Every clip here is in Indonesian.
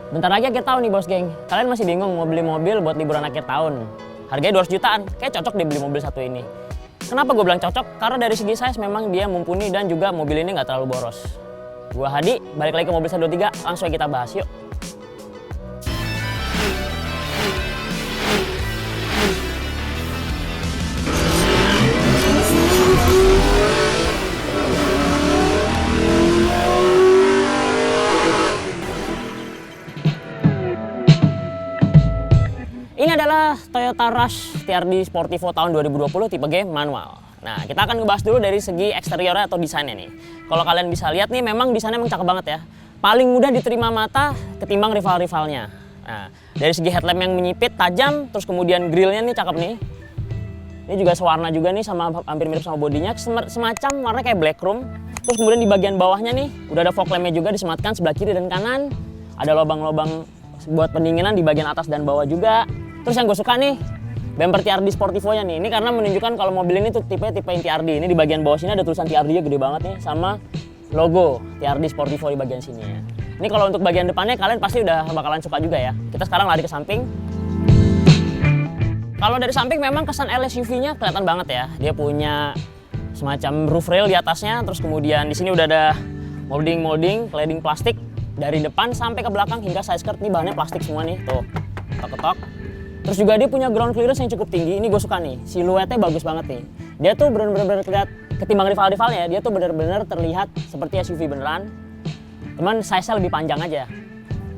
Bentar lagi akhir tahun nih bos geng. Kalian masih bingung mau beli mobil buat liburan akhir tahun. Harganya 200 jutaan, kayak cocok deh beli mobil satu ini. Kenapa gue bilang cocok? Karena dari segi size memang dia mumpuni dan juga mobil ini nggak terlalu boros. Gua Hadi, balik lagi ke Mobil 123, langsung aja kita bahas yuk. Ini adalah Toyota Rush TRD Sportivo tahun 2020 tipe G manual. Nah, kita akan ngebahas dulu dari segi eksteriornya atau desainnya nih. Kalau kalian bisa lihat nih, memang desainnya emang cakep banget ya. Paling mudah diterima mata ketimbang rival-rivalnya. Nah, dari segi headlamp yang menyipit, tajam, terus kemudian grillnya nih cakep nih. Ini juga sewarna juga nih, sama hampir mirip sama bodinya, semacam warna kayak black chrome. Terus kemudian di bagian bawahnya nih, udah ada fog lampnya juga disematkan sebelah kiri dan kanan. Ada lubang-lubang buat pendinginan di bagian atas dan bawah juga. Terus yang gue suka nih, bumper TRD Sportivo-nya nih. Ini karena menunjukkan kalau mobil ini tuh tipe TRD. Ini di bagian bawah sini ada tulisan TRD-nya gede banget nih, sama logo TRD Sportivo di bagian sini ya. Ini kalau untuk bagian depannya kalian pasti udah bakalan suka juga ya. Kita sekarang lari ke samping. Kalau dari samping memang kesan LSUV-nya kelihatan banget ya. Dia punya semacam roof rail di atasnya, terus kemudian di sini udah ada molding cladding plastik dari depan sampai ke belakang hingga side skirt. Ini bahannya plastik semua nih, tuh ketok-ketok. Terus juga dia punya ground clearance yang cukup tinggi. Ini gue suka nih, siluetnya bagus banget nih. Dia tuh bener-bener terlihat ketimbang rival-rivalnya, dia tuh bener-bener terlihat seperti SUV beneran. Cuman size-nya lebih panjang aja.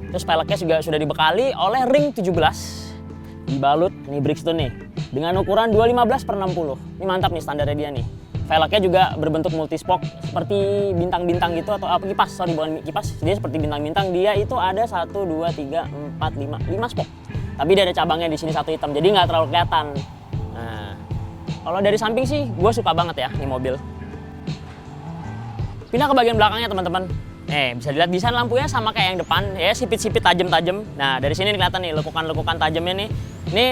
Terus peleknya juga sudah dibekali oleh ring 17. Dibalut nih Bridgestone nih dengan ukuran 215/60. Ini mantap nih standarnya dia nih. Velgnya juga berbentuk multispoke seperti bintang-bintang gitu, atau apa, kipas, sorry bukan kipas. Dia seperti bintang-bintang. Dia itu ada 1, 2, 3, 4, 5 spoke. Tapi dia ada cabangnya di sini satu hitam, jadi nggak terlalu kelihatan. Nah, kalau dari samping sih gue suka banget ya nih mobil. Pindah ke bagian belakangnya teman-teman. Bisa dilihat desain lampunya sama kayak yang depan, ya sipit-sipit tajam-tajam. Nah, dari sini kelihatan nih lekukan-lekukan tajamnya nih. Ini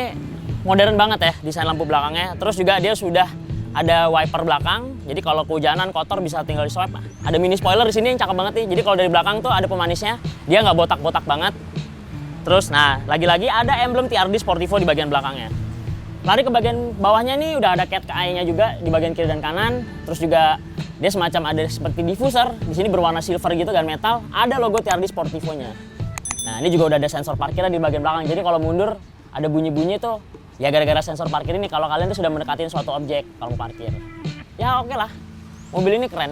modern banget ya desain lampu belakangnya. Terus juga dia sudah ada wiper belakang, jadi kalau kehujanan kotor bisa tinggal di swipe. Ada mini spoiler di sini yang cakep banget nih. Jadi kalau dari belakang tuh ada pemanisnya, dia nggak botak-botak banget. Terus, nah lagi-lagi ada emblem TRD Sportivo di bagian belakangnya. Lari ke bagian bawahnya nih udah ada cat eye-nya juga di bagian kiri dan kanan. Terus juga dia semacam ada seperti diffuser. Di sini berwarna silver gitu dan metal. Ada logo TRD Sportivo-nya. Nah ini juga udah ada sensor parkirnya di bagian belakang. Jadi kalau mundur ada bunyi-bunyi tuh ya gara-gara sensor parkir ini kalau kalian tuh sudah mendekatin suatu objek kalau mau parkir. Ya oke lah, mobil ini keren.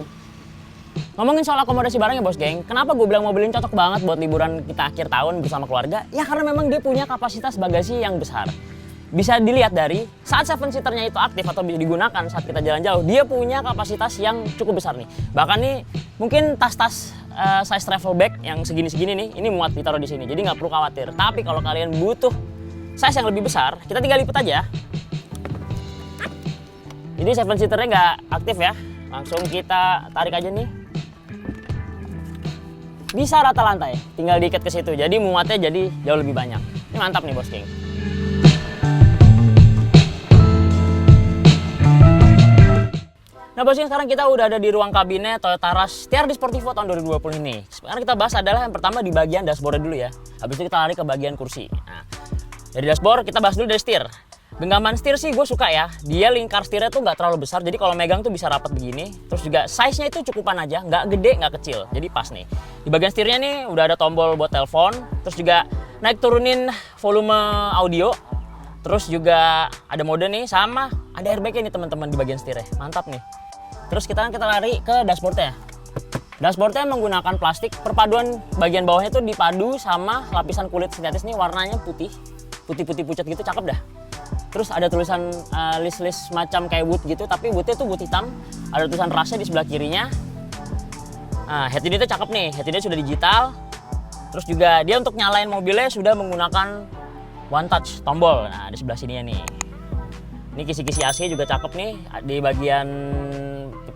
Ngomongin soal akomodasi barang ya bos geng, kenapa gue bilang mobil ini cocok banget buat liburan kita akhir tahun bersama keluarga? Ya karena memang dia punya kapasitas bagasi yang besar. Bisa dilihat dari saat 7-seaternya itu aktif atau digunakan saat kita jalan jauh, dia punya kapasitas yang cukup besar nih. Bahkan nih mungkin tas-tas size travel bag yang segini-segini nih, ini muat ditaruh di sini, jadi nggak perlu khawatir. Tapi kalau kalian butuh size yang lebih besar, kita tinggal lipet aja. Jadi 7-seaternya nggak aktif ya, langsung kita tarik aja nih. Bisa rata lantai, tinggal diikat ke situ. Jadi muatnya jadi jauh lebih banyak. Ini mantap nih bos geng. Nah bos geng, sekarang kita udah ada di ruang kabinnya Toyota Rush TRD Sportivo tahun 2020 ini. Sekarang kita bahas adalah yang pertama di bagian dashboard dulu ya. Habis itu kita lari ke bagian kursi. Nah, dari dashboard kita bahas dulu dari setir. Genggaman setir sih gue suka ya. Dia lingkar setirnya tuh nggak terlalu besar, jadi kalau megang tuh bisa rapat begini. Terus juga size-nya itu cukupan aja, nggak gede nggak kecil, jadi pas nih. Di bagian setirnya nih udah ada tombol buat telepon, terus juga naik turunin volume audio. Terus juga ada mode nih, sama ada airbag-nya nih teman-teman di bagian setirnya, mantap nih. Terus kita lari ke dashboard-nya. Dashboard-nya menggunakan plastik, perpaduan bagian bawahnya tuh dipadu sama lapisan kulit sintetis nih, warnanya putih-putih pucat gitu, cakep dah. Terus ada tulisan list-list macam kayak wood gitu, tapi woodnya tuh wood hitam. Ada tulisan Rush-nya di sebelah kirinya. Nah, head unitnya cakep nih, head unitnya sudah digital. Terus juga dia untuk nyalain mobilnya sudah menggunakan one touch tombol. Nah, di sebelah sininya nih. Ini kisi-kisi AC juga cakep nih. Di bagian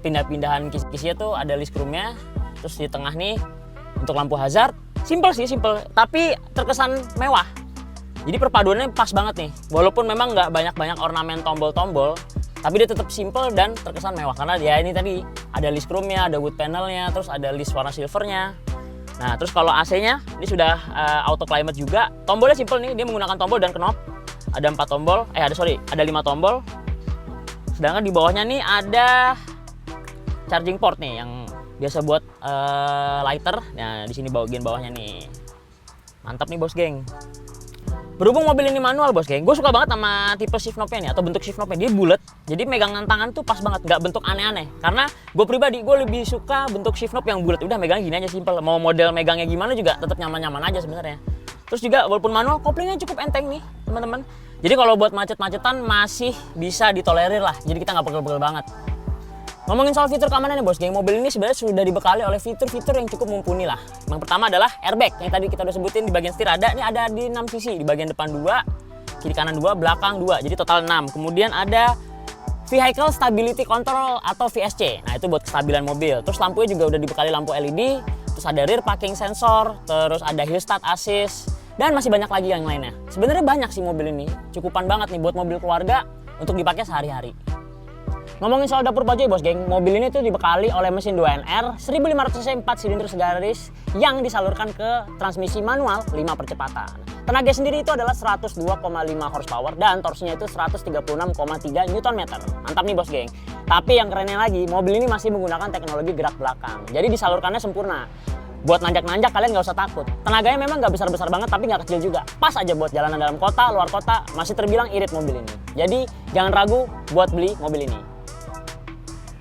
pindah-pindahan kisi-kisinya tuh ada list room-nya. Terus di tengah nih untuk lampu hazard. Simple sih, simple, tapi terkesan mewah. Jadi perpaduannya pas banget nih. Walaupun memang nggak banyak-banyak ornamen tombol-tombol, tapi dia tetap simple dan terkesan mewah. Karena ya ini tadi ada list chrome-nya, ada wood panel-nya, terus ada list warna silvernya. Nah, terus kalau AC-nya ini sudah auto climate juga. Tombolnya simple nih, dia menggunakan tombol dan knob. Ada 4 tombol, ada 5 tombol. Sedangkan di bawahnya nih ada charging port nih yang biasa buat lighter. Nah, di sini bagian bawahnya nih. Mantap nih, bos geng. Berhubung mobil ini manual, bos geng, gue suka banget sama tipe shift knob-nya nih, atau bentuk shift knob-nya. Dia bulat, jadi megangan tangan tuh pas banget, nggak bentuk aneh-aneh. Karena gue pribadi, gue lebih suka bentuk shift knob yang bulat. Udah megang gini aja, simple. Mau model megangnya gimana juga tetap nyaman-nyaman aja sebenarnya. Terus juga walaupun manual, koplingnya cukup enteng nih, teman-teman. Jadi kalau buat macet-macetan masih bisa ditolerir lah. Jadi kita nggak pegel-pegel banget. Ngomongin soal fitur keamanan nih, bos geng, mobil ini sebenarnya sudah dibekali oleh fitur-fitur yang cukup mumpuni lah. Yang pertama adalah airbag yang tadi kita udah sebutin di bagian setir ada. Ini ada di 6 sisi, di bagian depan 2, kiri kanan 2, belakang 2. Jadi total 6. Kemudian ada Vehicle Stability Control atau VSC. Nah, itu buat kestabilan mobil. Terus lampunya juga udah dibekali lampu LED. Terus ada rear parking sensor. Terus ada hill start assist. Dan masih banyak lagi yang lainnya. Sebenarnya banyak sih mobil ini. Cukupan banget nih buat mobil keluarga untuk dipakai sehari-hari. Ngomongin soal dapur baja, bos geng, mobil ini tuh dibekali oleh mesin 2NR 1500 cc 4 silinder segaris yang disalurkan ke transmisi manual 5 percepatan. Tenaga sendiri itu adalah 102,5 horsepower dan torsinya itu 136,3 Nm. Mantap nih, bos geng. Tapi yang kerennya lagi, mobil ini masih menggunakan teknologi gerak belakang. Jadi disalurkannya sempurna. Buat nanjak-nanjak kalian nggak usah takut. Tenaganya memang nggak besar-besar banget tapi nggak kecil juga. Pas aja buat jalanan dalam kota, luar kota, masih terbilang irit mobil ini. Jadi jangan ragu buat beli mobil ini.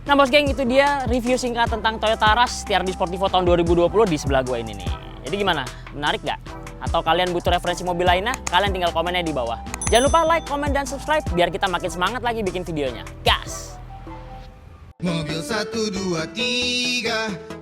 Nah, bos geng, itu dia review singkat tentang Toyota Rush TRD Sportivo tahun 2020 di sebelah gue ini nih. Jadi gimana? Menarik nggak? Atau kalian butuh referensi mobil lainnya? Kalian tinggal komennya di bawah. Jangan lupa like, komen, dan subscribe biar kita makin semangat lagi bikin videonya. Gas! Mobil 1, 2, 3